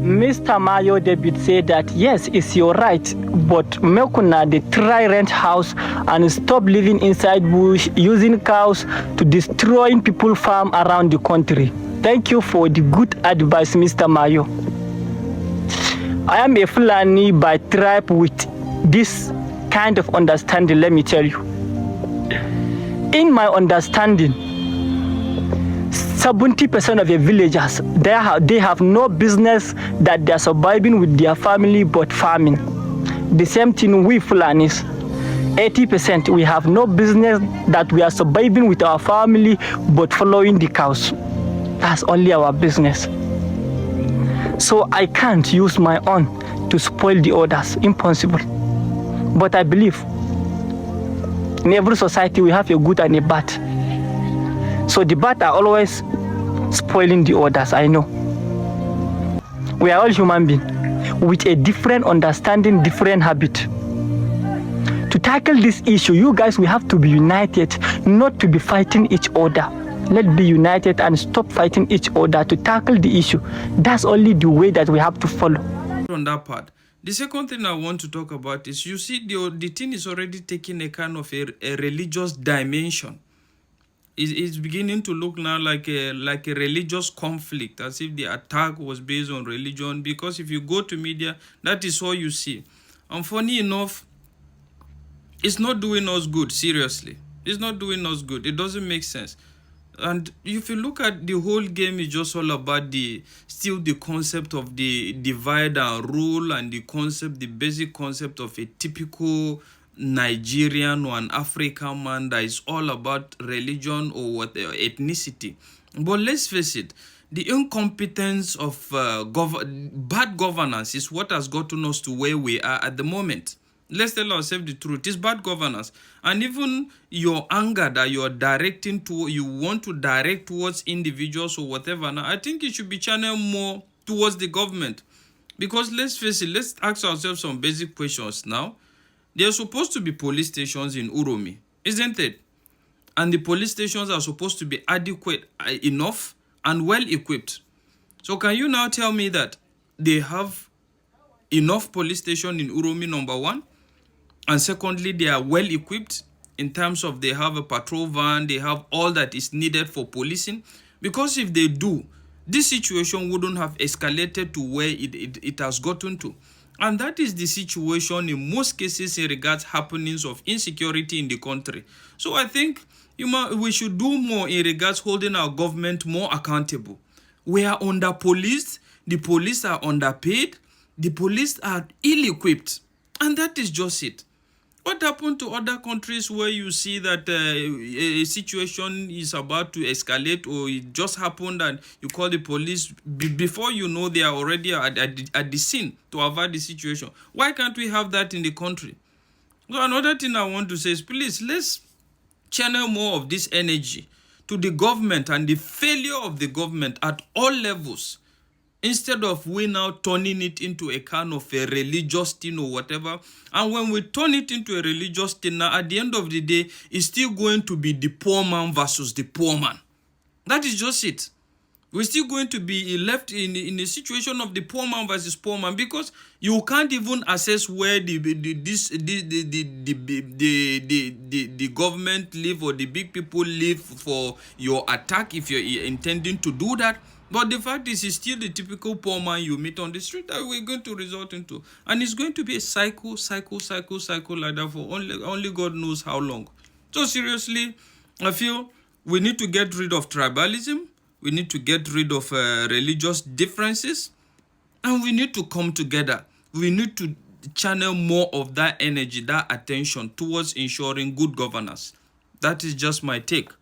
Mr. Mayo David said that yes, it's your right, but Mekuna they try rent house and stop living inside bush, using cows to destroying people farm around the country. Thank you for the good advice, Mr. Mayo. I am a Fulani by tribe with this kind of understanding, let me tell you. In my understanding, 70% of the villagers, they have no business that they are surviving with their family but farming. The same thing we Fulanis. 80% we have no business that we are surviving with our family but following the cows. That's only our business. So I can't use my own to spoil the others. Impossible. But I believe in every society we have a good and a bad. So the bad are always spoiling the others, I know. We are all human beings with a different understanding, different habit. To tackle this issue, you guys, we have to be united, not to be fighting each other. Let's be united and stop fighting each other to tackle the issue. That's only the way that we have to follow. On that part. The second thing I want to talk about is, you see, the thing is already taking a kind of a religious dimension. It's beginning to look now like a religious conflict, as if the attack was based on religion. Because if you go to media, that is all you see. And funny enough, it's not doing us good, seriously. It's not doing us good. It doesn't make sense. And if you look at the whole game, it's just all about the concept of the divide and rule, and the basic concept of a typical Nigerian or an African man that is all about religion or whatever, ethnicity. But let's face it, the incompetence of bad governance is what has gotten us to where we are at the moment. Let's tell ourselves the truth. It's bad governance. And even your anger that you are directing to, you want to direct towards individuals or whatever, now I think it should be channeled more towards the government. Because let's face it, let's ask ourselves some basic questions now. There are supposed to be police stations in Uromi, isn't it? And the police stations are supposed to be adequate enough and well equipped. So can you now tell me that they have enough police station in Uromi, number one? And secondly, they are well equipped in terms of they have a patrol van, they have all that is needed for policing. Because if they do, this situation wouldn't have escalated to where it has gotten to. And that is the situation in most cases in regards happenings of insecurity in the country. So I think we should do more in regards holding our government more accountable. We are under-policed, the police are underpaid, the police are ill-equipped. And that is just it. What happened to other countries where you see that a situation is about to escalate, or it just happened and you call the police, before you know they are already at the scene to avoid the situation? Why can't we have that in the country? So another thing I want to say is, please, let's channel more of this energy to the government and the failure of the government at all levels, instead of we now turning it into a kind of a religious thing or whatever. And when we turn it into a religious thing, now at the end of the day, it's still going to be the poor man versus the poor man. That is just it. We're still going to be left in a situation of the poor man versus poor man, because you can't even assess where the government live or the big people live for your attack if you're intending to do that. But the fact is, it's still the typical poor man you meet on the street that we're going to resort into. And it's going to be a cycle like that for only God knows how long. So seriously, I feel we need to get rid of tribalism. We need to get rid of religious differences. And we need to come together. We need to channel more of that energy, that attention towards ensuring good governance. That is just my take.